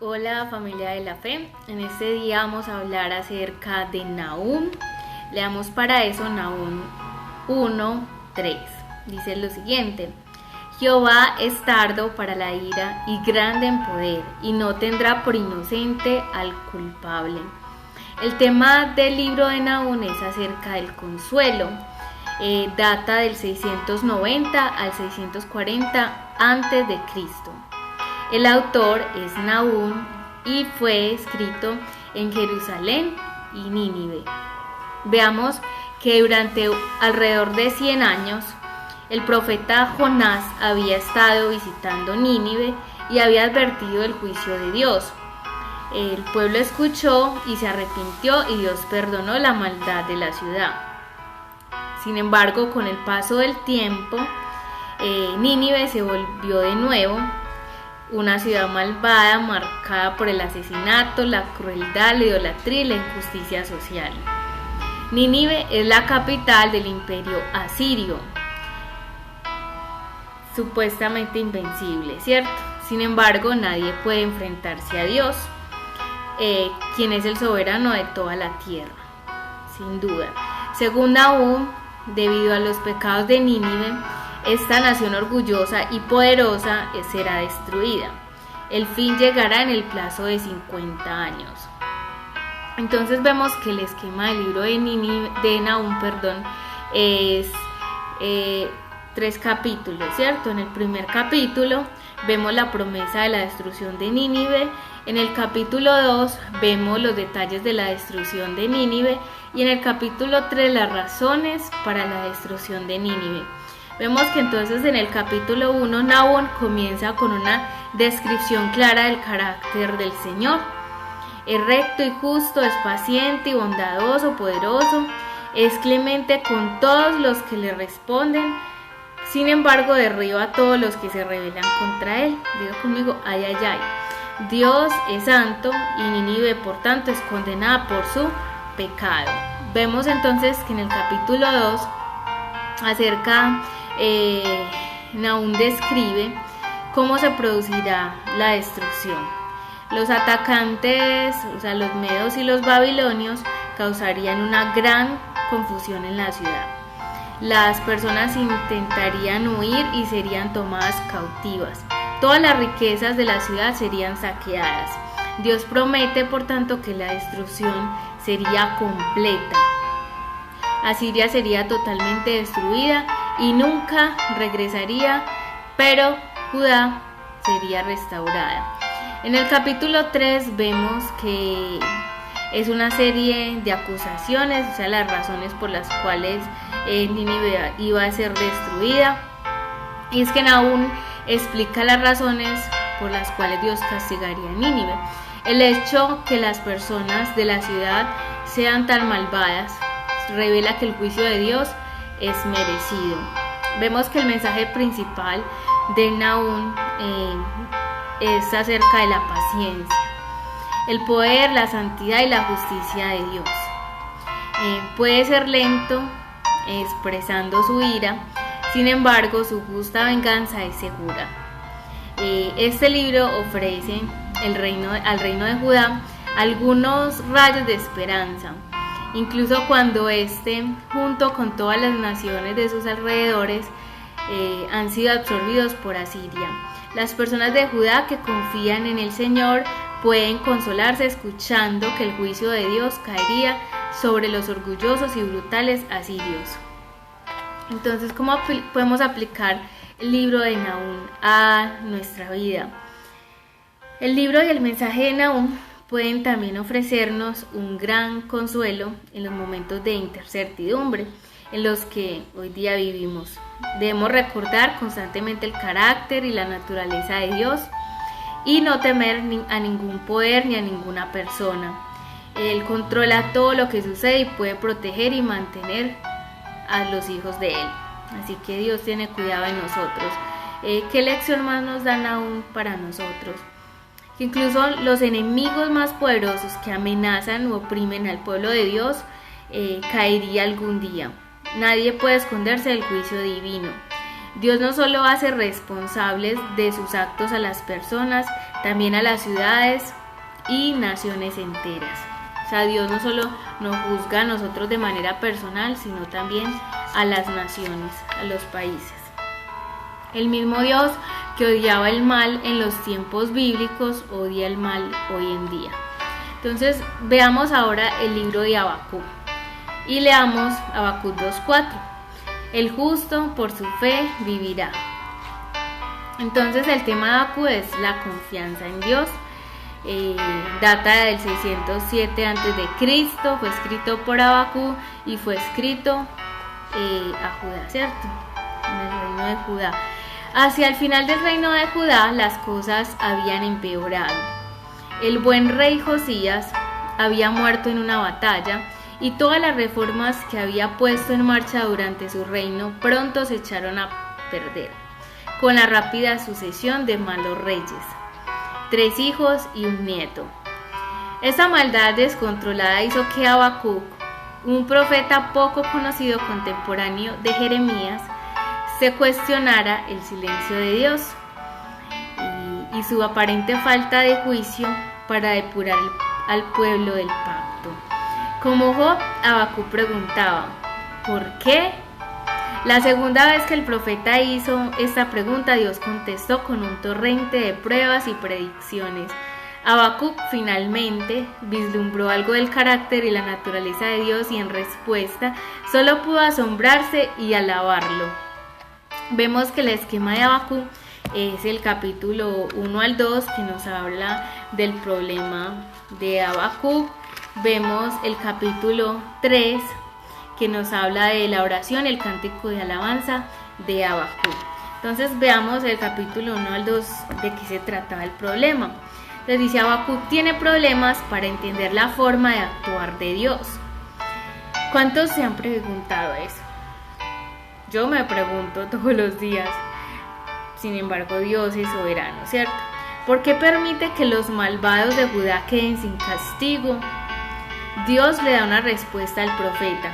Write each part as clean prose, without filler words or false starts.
Hola familia de la fe, en este día vamos a hablar acerca de Nahum. Leamos para eso Nahum 1:3. Dice lo siguiente: Jehová es tardo para la ira y grande en poder, y no tendrá por inocente al culpable. El tema del libro de Nahum es acerca del consuelo. Data del 690 al 640 antes de Cristo. El autor es Nahum y fue escrito en Jerusalén y Nínive. Veamos que durante alrededor de 100 años el profeta Jonás había estado visitando Nínive y había advertido el juicio de Dios. El pueblo escuchó y se arrepintió y Dios perdonó la maldad de la ciudad. Sin embargo, con el paso del tiempo, Nínive se volvió de nuevo una ciudad malvada, marcada por el asesinato, la crueldad, la idolatría y la injusticia social. Nínive es la capital del imperio asirio, supuestamente invencible, ¿cierto? Sin embargo, nadie puede enfrentarse a Dios, quien es el soberano de toda la tierra, sin duda. Según Nahum, debido a los pecados de Nínive, esta nación orgullosa y poderosa será destruida. El fin llegará en el plazo de 50 años. Entonces vemos que el esquema del libro de Nahum es 3 capítulos, ¿cierto? En el primer capítulo vemos la promesa de la destrucción de Nínive. En el capítulo 2 vemos los detalles de la destrucción de Nínive. Y en el capítulo 3 las razones para la destrucción de Nínive. Vemos que entonces en el capítulo 1 Nahum comienza con una descripción clara del carácter del Señor. Es recto y justo, es paciente y bondadoso, poderoso, es clemente con todos los que le responden, sin embargo derriba a todos los que se rebelan contra él. Diga conmigo, ay, ay, ay. Dios es santo y Nínive por tanto es condenada por su pecado. Vemos entonces que en el capítulo 2 Nahum describe cómo se producirá la destrucción. Los atacantes, los medos y los babilonios, causarían una gran confusión en la ciudad. Las personas intentarían huir y serían tomadas cautivas. Todas las riquezas de la ciudad serían saqueadas. Dios promete, por tanto, que la destrucción sería completa. Asiria sería totalmente destruida y nunca regresaría, pero Judá sería restaurada. En el capítulo 3 vemos que es una serie de acusaciones, las razones por las cuales Nínive iba a ser destruida. Y es que Nahum explica las razones por las cuales Dios castigaría a Nínive. El hecho que las personas de la ciudad sean tan malvadas revela que el juicio de Dios es merecido. Vemos que el mensaje principal de Nahum es acerca de la paciencia, el poder, la santidad y la justicia de Dios. Puede ser lento expresando su ira, sin embargo su justa venganza es segura. Este libro ofrece al reino de Judá algunos rayos de esperanza, incluso cuando junto con todas las naciones de sus alrededores, han sido absorbidos por Asiria. Las personas de Judá que confían en el Señor pueden consolarse escuchando que el juicio de Dios caería sobre los orgullosos y brutales asirios. Entonces, ¿cómo podemos aplicar el libro de Nahum a nuestra vida? El libro y el mensaje de Nahum pueden también ofrecernos un gran consuelo en los momentos de incertidumbre en los que hoy día vivimos. Debemos recordar constantemente el carácter y la naturaleza de Dios y no temer a ningún poder ni a ninguna persona. Él controla todo lo que sucede y puede proteger y mantener a los hijos de Él. Así que Dios tiene cuidado de nosotros. ¿Qué lección más nos da Nahum para nosotros? Que incluso los enemigos más poderosos que amenazan o oprimen al pueblo de Dios caería algún día. Nadie puede esconderse del juicio divino. Dios no solo hace responsables de sus actos a las personas, también a las ciudades y naciones enteras. O sea, Dios no solo nos juzga a nosotros de manera personal, sino también a las naciones, a los países. El mismo Dios que odiaba el mal en los tiempos bíblicos, odia el mal hoy en día. Entonces, veamos ahora el libro de Habacuc y leamos Habacuc 2:4. El justo por su fe vivirá. Entonces, el tema de Habacuc es la confianza en Dios. Data del 607 a.C., fue escrito por Habacuc y fue escrito a Judá, ¿cierto? En el reino de Judá. Hacia el final del reino de Judá las cosas habían empeorado. El buen rey Josías había muerto en una batalla y todas las reformas que había puesto en marcha durante su reino pronto se echaron a perder, con la rápida sucesión de malos reyes, 3 hijos y un nieto. Esa maldad descontrolada hizo que Habacuc, un profeta poco conocido contemporáneo de Jeremías, se cuestionara el silencio de Dios y su aparente falta de juicio para depurar al pueblo del pacto. Como Job, Habacuc preguntaba, ¿por qué? La segunda vez que el profeta hizo esta pregunta, Dios contestó con un torrente de pruebas y predicciones. Habacuc finalmente vislumbró algo del carácter y la naturaleza de Dios y en respuesta solo pudo asombrarse y alabarlo. Vemos que el esquema de Habacuc es el capítulo 1 al 2 que nos habla del problema de Habacuc. Vemos el capítulo 3 que nos habla de la oración, el cántico de alabanza de Habacuc. Entonces veamos el capítulo 1 al 2 de qué se trataba el problema. Les dice, Habacuc tiene problemas para entender la forma de actuar de Dios. ¿Cuántos se han preguntado eso? Yo me pregunto todos los días. Sin embargo, Dios es soberano, ¿cierto? ¿Por qué permite que los malvados de Judá queden sin castigo? Dios le da una respuesta al profeta,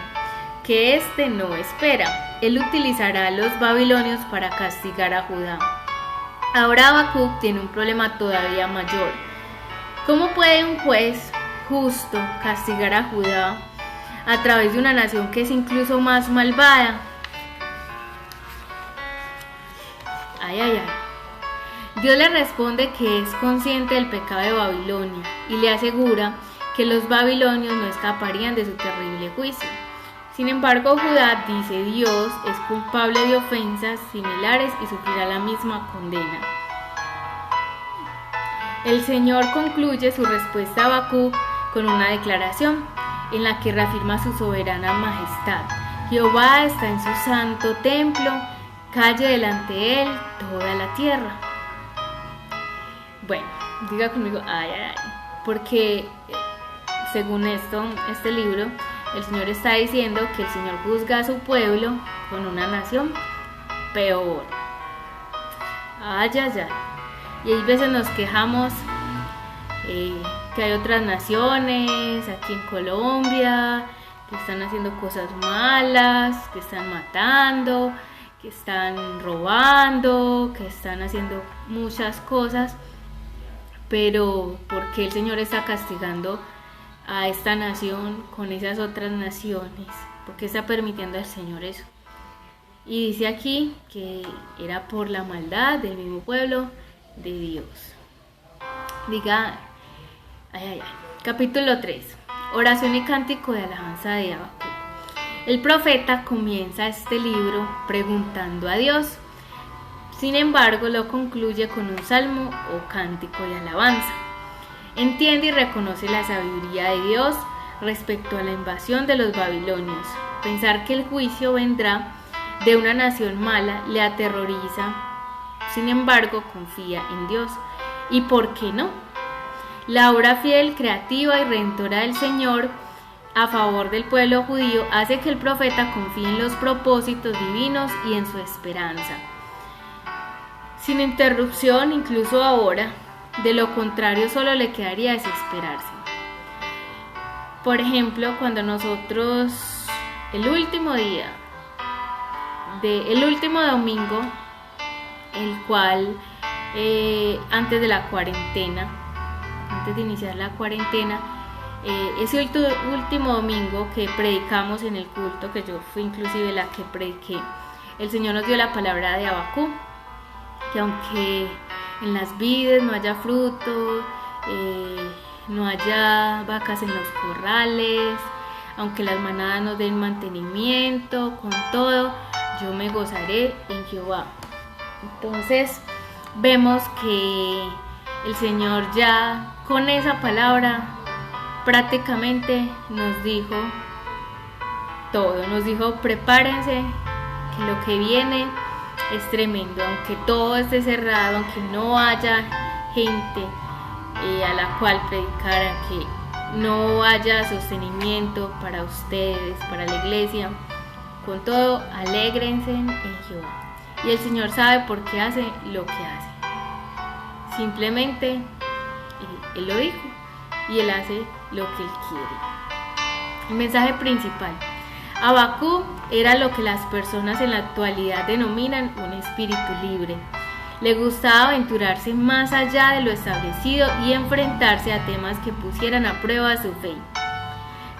que éste no espera. Él utilizará a los babilonios para castigar a Judá. Ahora Habacuc tiene un problema todavía mayor. ¿Cómo puede un juez justo castigar a Judá a través de una nación que es incluso más malvada? Dios le responde que es consciente del pecado de Babilonia y le asegura que los babilonios no escaparían de su terrible juicio. Sin embargo, Judá, dice Dios, es culpable de ofensas similares y sufrirá la misma condena. El Señor concluye su respuesta a Habacuc con una declaración en la que reafirma su soberana majestad. Jehová está en su santo templo, calle delante de él toda la tierra. Bueno, diga conmigo, porque según este libro, el Señor está diciendo que el Señor juzga a su pueblo con una nación peor. Y hay veces nos quejamos que hay otras naciones, aquí en Colombia, que están haciendo cosas malas, que están matando, que están robando, que están haciendo muchas cosas, pero ¿por qué el Señor está castigando a esta nación con esas otras naciones? ¿Por qué está permitiendo al Señor eso? Y dice aquí que era por la maldad del mismo pueblo de Dios. Diga, Capítulo 3. Oración y cántico de alabanza de Habacuc. El profeta comienza este libro preguntando a Dios. Sin embargo, lo concluye con un salmo o cántico de alabanza. Entiende y reconoce la sabiduría de Dios respecto a la invasión de los babilonios. Pensar que el juicio vendrá de una nación mala le aterroriza. Sin embargo, confía en Dios. ¿Y por qué no? La obra fiel, creativa y redentora del Señor a favor del pueblo judío hace que el profeta confíe en los propósitos divinos y en su esperanza. Sin interrupción, incluso ahora, de lo contrario solo le quedaría desesperarse. Por ejemplo, cuando nosotros, el último domingo, el cual antes de la cuarentena, antes de iniciar la cuarentena, ese último domingo que predicamos en el culto, que yo fui inclusive la que prediqué, el Señor nos dio la palabra de Habacuc, que aunque en las vides no haya fruto, no haya vacas en los corrales, aunque las manadas no den mantenimiento, con todo, yo me gozaré en Jehová. Entonces vemos que el Señor ya con esa palabra prácticamente nos dijo todo, nos dijo prepárense, que lo que viene es tremendo, aunque todo esté cerrado, aunque no haya gente a la cual predicar, que no haya sostenimiento para ustedes, para la iglesia, con todo, alégrense en Jehová. Y el Señor sabe por qué hace lo que hace. Simplemente Él lo dijo y Él hace lo que Él quiere. El mensaje principal. Habacuc era lo que las personas en la actualidad denominan un espíritu libre. Le gustaba aventurarse más allá de lo establecido y enfrentarse a temas que pusieran a prueba su fe.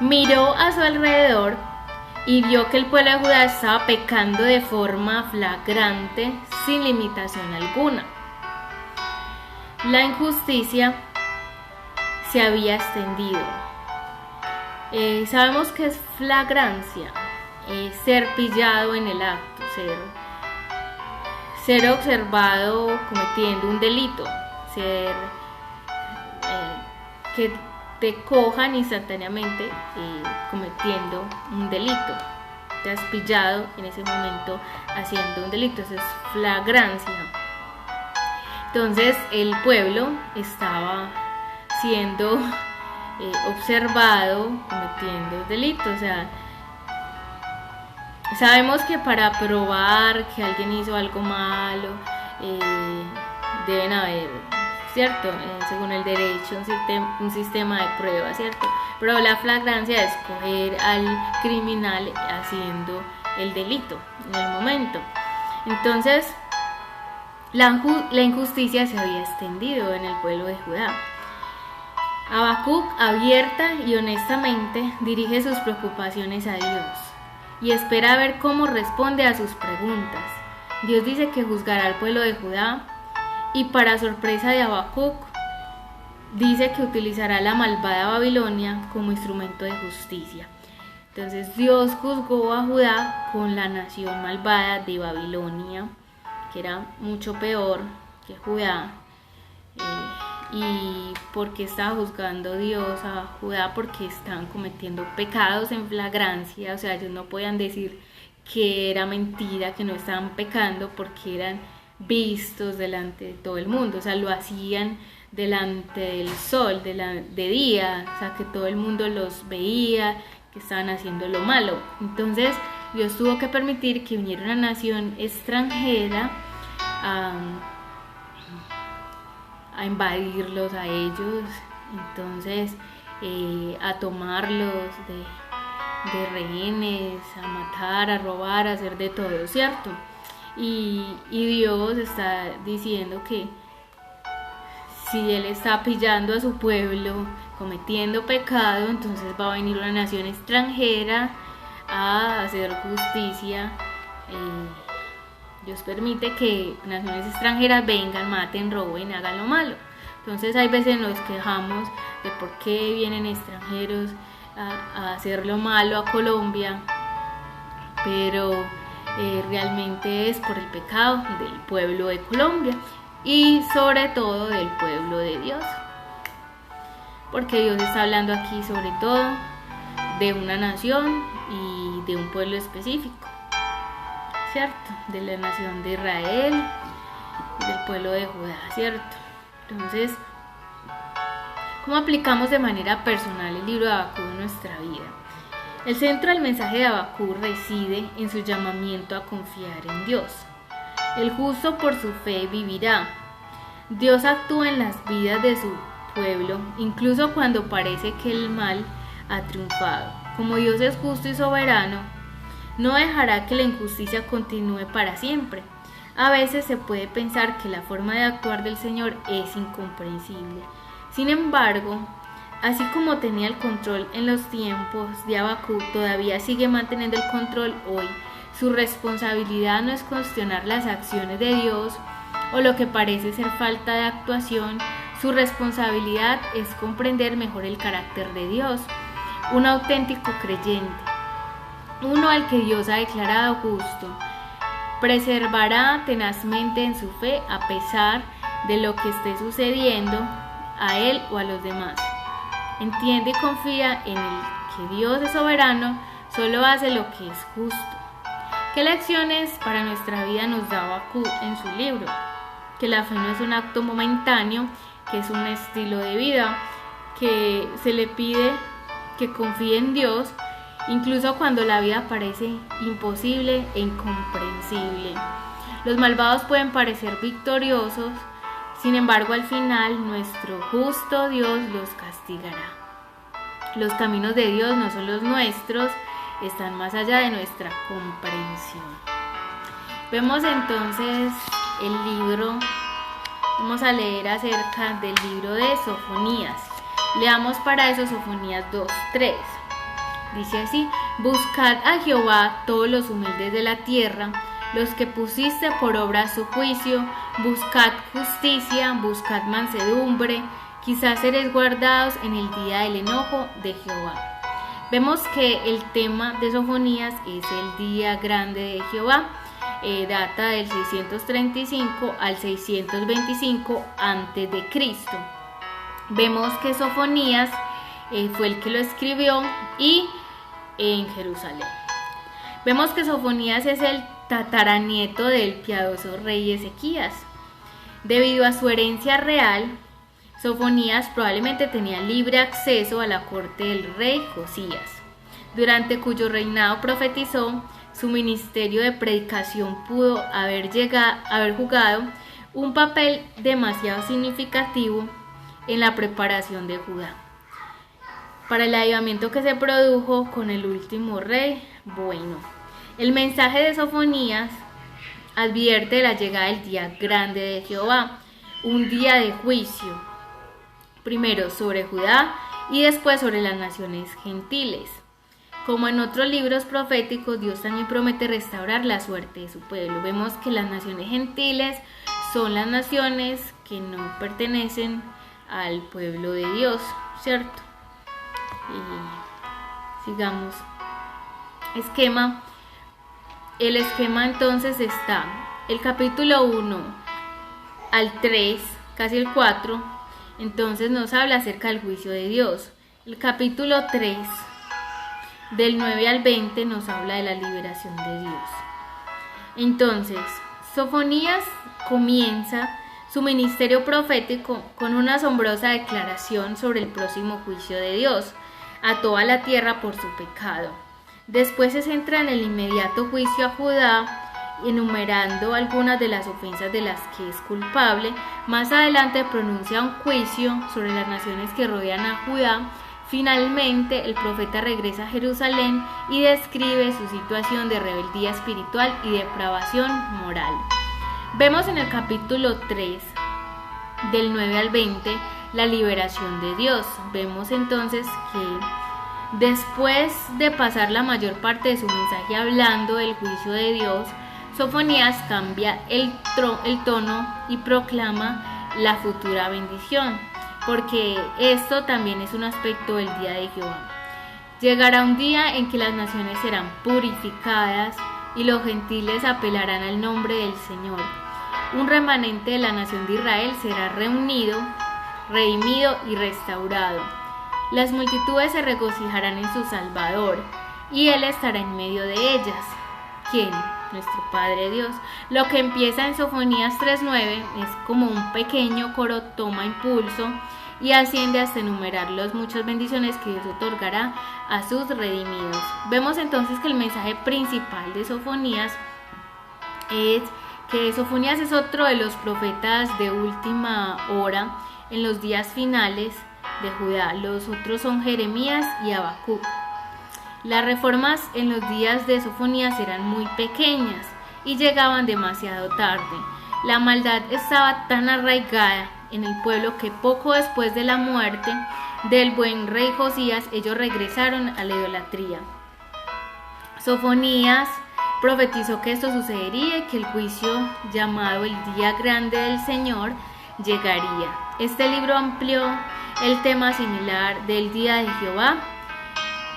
Miró a su alrededor y vio que el pueblo de Judá estaba pecando de forma flagrante, sin limitación alguna. La injusticia se había extendido. Sabemos que es flagrancia, ser pillado en el acto, ser observado cometiendo un delito, que te cojan instantáneamente cometiendo un delito. Te has pillado en ese momento haciendo un delito, eso es flagrancia. Entonces el pueblo estaba siendo observado cometiendo delitos. O sea, sabemos que para probar que alguien hizo algo malo deben haber, ¿cierto? Según el derecho, un sistema de pruebas, ¿cierto? Pero la flagrancia es coger al criminal haciendo el delito en el momento. Entonces, la injusticia se había extendido en el pueblo de Judá. Habacuc, abierta y honestamente, dirige sus preocupaciones a Dios y espera ver cómo responde a sus preguntas. Dios dice que juzgará al pueblo de Judá y, para sorpresa de Habacuc, dice que utilizará la malvada Babilonia como instrumento de justicia. Entonces Dios juzgó a Judá con la nación malvada de Babilonia, que era mucho peor que Judá. ¿Y por qué estaba juzgando Dios a Judá? Porque estaban cometiendo pecados en flagrancia. O sea, ellos no podían decir que era mentira, que no estaban pecando, porque eran vistos delante de todo el mundo. O sea, lo hacían delante del sol, de día, o sea, que todo el mundo los veía, que estaban haciendo lo malo. Entonces Dios tuvo que permitir que viniera una nación extranjera a invadirlos a ellos, entonces a tomarlos de rehenes, a matar, a robar, a hacer de todo, ¿cierto? Y Dios está diciendo que si Él está pillando a su pueblo cometiendo pecado, entonces va a venir una nación extranjera a hacer justicia. Dios permite que naciones extranjeras vengan, maten, roben, hagan lo malo. Entonces hay veces nos quejamos de por qué vienen extranjeros a hacer lo malo a Colombia, pero realmente es por el pecado del pueblo de Colombia y sobre todo del pueblo de Dios, porque Dios está hablando aquí sobre todo de una nación y de un pueblo específico, ¿cierto? De la nación de Israel y del pueblo de Judá, ¿cierto? Entonces, ¿cómo aplicamos de manera personal el libro de Habacuc en nuestra vida? El centro del mensaje de Habacuc reside en su llamamiento a confiar en Dios. El justo por su fe vivirá. Dios actúa en las vidas de su pueblo, incluso cuando parece que el mal ha triunfado. Como Dios es justo y soberano, no dejará que la injusticia continúe para siempre. A veces se puede pensar que la forma de actuar del Señor es incomprensible. Sin embargo, así como tenía el control en los tiempos de Habacuc, todavía sigue manteniendo el control hoy. Su responsabilidad no es cuestionar las acciones de Dios o lo que parece ser falta de actuación. Su responsabilidad es comprender mejor el carácter de Dios, un auténtico creyente, uno al que Dios ha declarado justo. Preservará tenazmente en su fe a pesar de lo que esté sucediendo a él o a los demás. Entiende y confía en el que Dios es soberano, solo hace lo que es justo. ¿Qué lecciones para nuestra vida nos da Habacuc en su libro? Que la fe no es un acto momentáneo, que es un estilo de vida, que se le pide que confíe en Dios, incluso cuando la vida parece imposible e incomprensible. Los malvados pueden parecer victoriosos, sin embargo al final nuestro justo Dios los castigará. Los caminos de Dios no son los nuestros, están más allá de nuestra comprensión. Vemos entonces el libro, vamos a leer acerca del libro de Sofonías. Leamos para eso Sofonías 2:3. Dice así: buscad a Jehová todos los humildes de la tierra, los que pusiste por obra su juicio, buscad justicia, buscad mansedumbre, quizás seréis guardados en el día del enojo de Jehová. Vemos que el tema de Sofonías es el día grande de Jehová, data del 635 al 625 a.C. Vemos que Sofonías fue el que lo escribió y en Jerusalén. Vemos que Sofonías es el tataranieto del piadoso rey Ezequías. Debido a su herencia real, Sofonías probablemente tenía libre acceso a la corte del rey Josías, durante cuyo reinado profetizó. Su ministerio de predicación pudo haber jugado un papel demasiado significativo en la preparación de Judá para el avivamiento que se produjo con el último rey. Bueno, el mensaje de Sofonías advierte de la llegada del día grande de Jehová, un día de juicio, primero sobre Judá y después sobre las naciones gentiles. Como en otros libros proféticos, Dios también promete restaurar la suerte de su pueblo. Vemos que las naciones gentiles son las naciones que no pertenecen al pueblo de Dios, ¿cierto? Y sigamos. El esquema entonces está el capítulo 1 al 3, casi el 4, entonces nos habla acerca del juicio de Dios. El capítulo 3, del 9 al 20, nos habla de la liberación de Dios. Entonces, Sofonías comienza su ministerio profético con una asombrosa declaración sobre el próximo juicio de Dios a toda la tierra por su pecado. Después se centra en el inmediato juicio a Judá, enumerando algunas de las ofensas de las que es culpable. Más adelante pronuncia un juicio sobre las naciones que rodean a Judá. Finalmente, el profeta regresa a Jerusalén y describe su situación de rebeldía espiritual y depravación moral. Vemos en el capítulo 3, del 9 al 20, la liberación de Dios. Vemos entonces que después de pasar la mayor parte de su mensaje hablando del juicio de Dios, Sofonías cambia el tono y proclama la futura bendición, porque esto también es un aspecto del día de Jehová. Llegará un día en que las naciones serán purificadas y los gentiles apelarán al nombre del Señor. Un remanente de la nación de Israel será reunido, redimido y restaurado. Las multitudes se regocijarán en su Salvador, y Él estará en medio de ellas. ¿Quién? Nuestro Padre Dios. Lo que empieza en Sofonías 3:9 es como un pequeño coro, toma impulso y asciende hasta enumerar las muchas bendiciones que Dios otorgará a sus redimidos. Vemos entonces que el mensaje principal de Sofonías es que Sofonías es otro de los profetas de última hora en los días finales de Judá. Los otros son Jeremías y Habacuc. Las reformas en los días de Sofonías eran muy pequeñas y llegaban demasiado tarde. La maldad estaba tan arraigada en el pueblo que poco después de la muerte del buen rey Josías, ellos regresaron a la idolatría. Sofonías profetizó que esto sucedería y que el juicio, llamado el Día Grande del Señor, llegaría. Este libro amplió el tema similar del Día de Jehová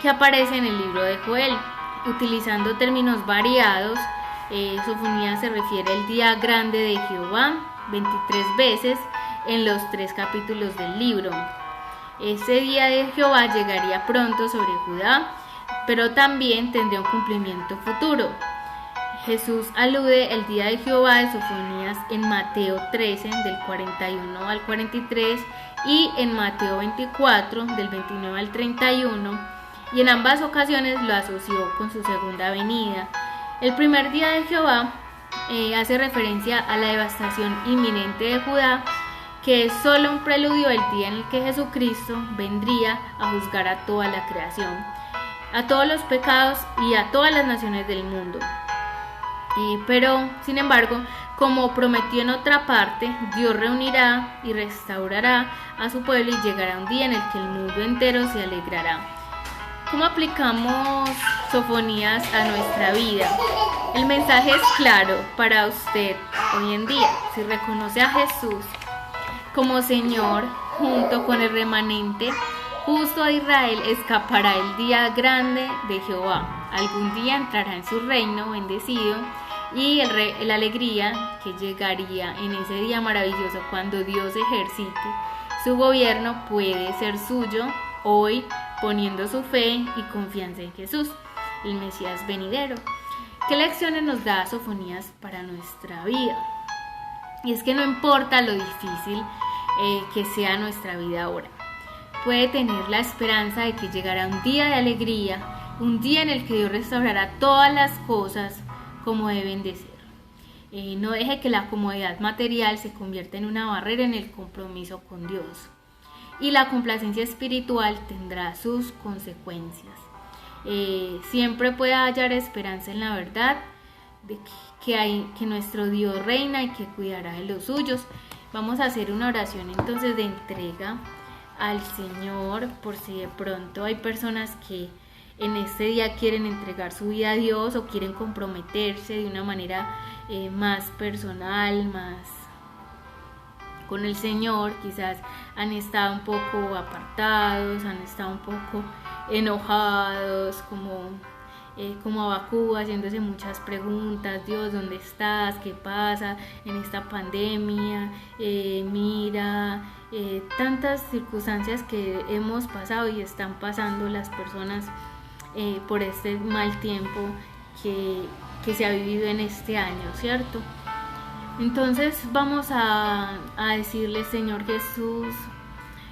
que aparece en el libro de Joel. Utilizando términos variados, Sofonías se refiere al Día Grande de Jehová 23 veces en los 3 capítulos del libro. Ese día de Jehová llegaría pronto sobre Judá, pero también tendría un cumplimiento futuro. Jesús alude el día de Jehová de Sofonías en Mateo 13, del 41 al 43, y en Mateo 24, del 29 al 31, y en ambas ocasiones lo asoció con su segunda venida. El primer día de Jehová hace referencia a la devastación inminente de Judá, que es solo un preludio del día en el que Jesucristo vendría a juzgar a toda la creación, a todos los pecados y a todas las naciones del mundo. Pero, sin embargo, como prometió en otra parte, Dios reunirá y restaurará a su pueblo y llegará un día en el que el mundo entero se alegrará. ¿Cómo aplicamos Sofonías a nuestra vida? El mensaje es claro para usted hoy en día. Si reconoce a Jesús como Señor, junto con el remanente justo de Israel, escapará el día grande de Jehová. Algún día entrará en su reino bendecido, y la alegría que llegaría en ese día maravilloso cuando Dios ejercite su gobierno puede ser suyo hoy, poniendo su fe y confianza en Jesús, el Mesías venidero. ¿Qué lecciones nos da Sofonías para nuestra vida? Y es que no importa lo difícil que sea nuestra vida ahora, puede tener la esperanza de que llegará un día de alegría, un día en el que Dios restaurará todas las cosas como deben de ser. No deje que la comodidad material se convierta en una barrera en el compromiso con Dios. Y la complacencia espiritual tendrá sus consecuencias. Siempre puede hallar esperanza en la verdad de que nuestro Dios reina y que cuidará de los suyos. Vamos a hacer una oración entonces de entrega al Señor, por si de pronto hay personas que en este día quieren entregar su vida a Dios o quieren comprometerse de una manera más personal, más con el Señor. Quizás han estado un poco apartados, han estado un poco enojados, como Abacú, haciéndose muchas preguntas. Dios, ¿dónde estás? ¿Qué pasa en esta pandemia? Tantas circunstancias que hemos pasado y están pasando las personas por este mal tiempo que se ha vivido en este año, ¿cierto? Entonces vamos a decirle: Señor Jesús,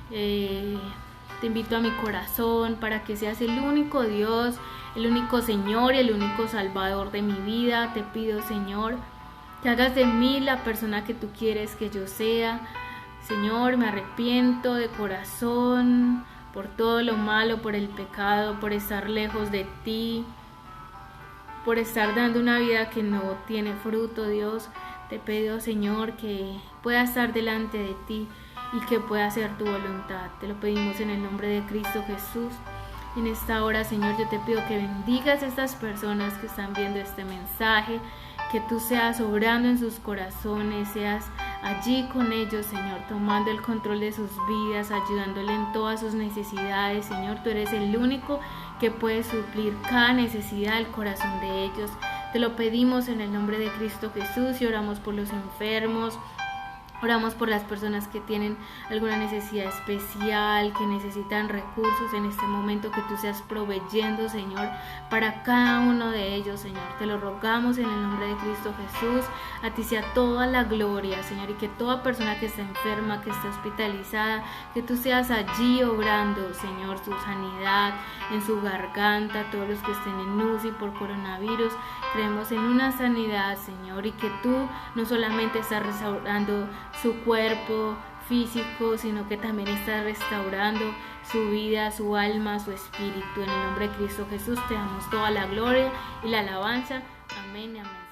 te invito a mi corazón para que seas el único Dios, el único Señor y el único Salvador de mi vida. Te pido, Señor, que hagas de mí la persona que tú quieres que yo sea. Señor, me arrepiento de corazón por todo lo malo, por el pecado, por estar lejos de ti, por estar dando una vida que no tiene fruto. Dios, te pido, Señor, que pueda estar delante de ti y que pueda hacer tu voluntad. Te lo pedimos en el nombre de Cristo Jesús. En esta hora, Señor, yo te pido que bendigas a estas personas que están viendo este mensaje, que tú seas obrando en sus corazones, seas allí con ellos, Señor, tomando el control de sus vidas, ayudándole en todas sus necesidades. Señor, tú eres el único que puede suplir cada necesidad del corazón de ellos. Te lo pedimos en el nombre de Cristo Jesús y oramos por los enfermos. Oramos por las personas que tienen alguna necesidad especial, que necesitan recursos en este momento, que tú seas proveyendo, Señor, para cada uno de ellos, Señor. Te lo rogamos en el nombre de Cristo Jesús. A ti sea toda la gloria, Señor, y que toda persona que está enferma, que está hospitalizada, que tú seas allí obrando, Señor, su sanidad en su garganta, todos los que estén en UCI por coronavirus. Creemos en una sanidad, Señor, y que tú no solamente estás restaurando su cuerpo físico, sino que también está restaurando su vida, su alma, su espíritu. En el nombre de Cristo Jesús te damos toda la gloria y la alabanza. Amén, amén.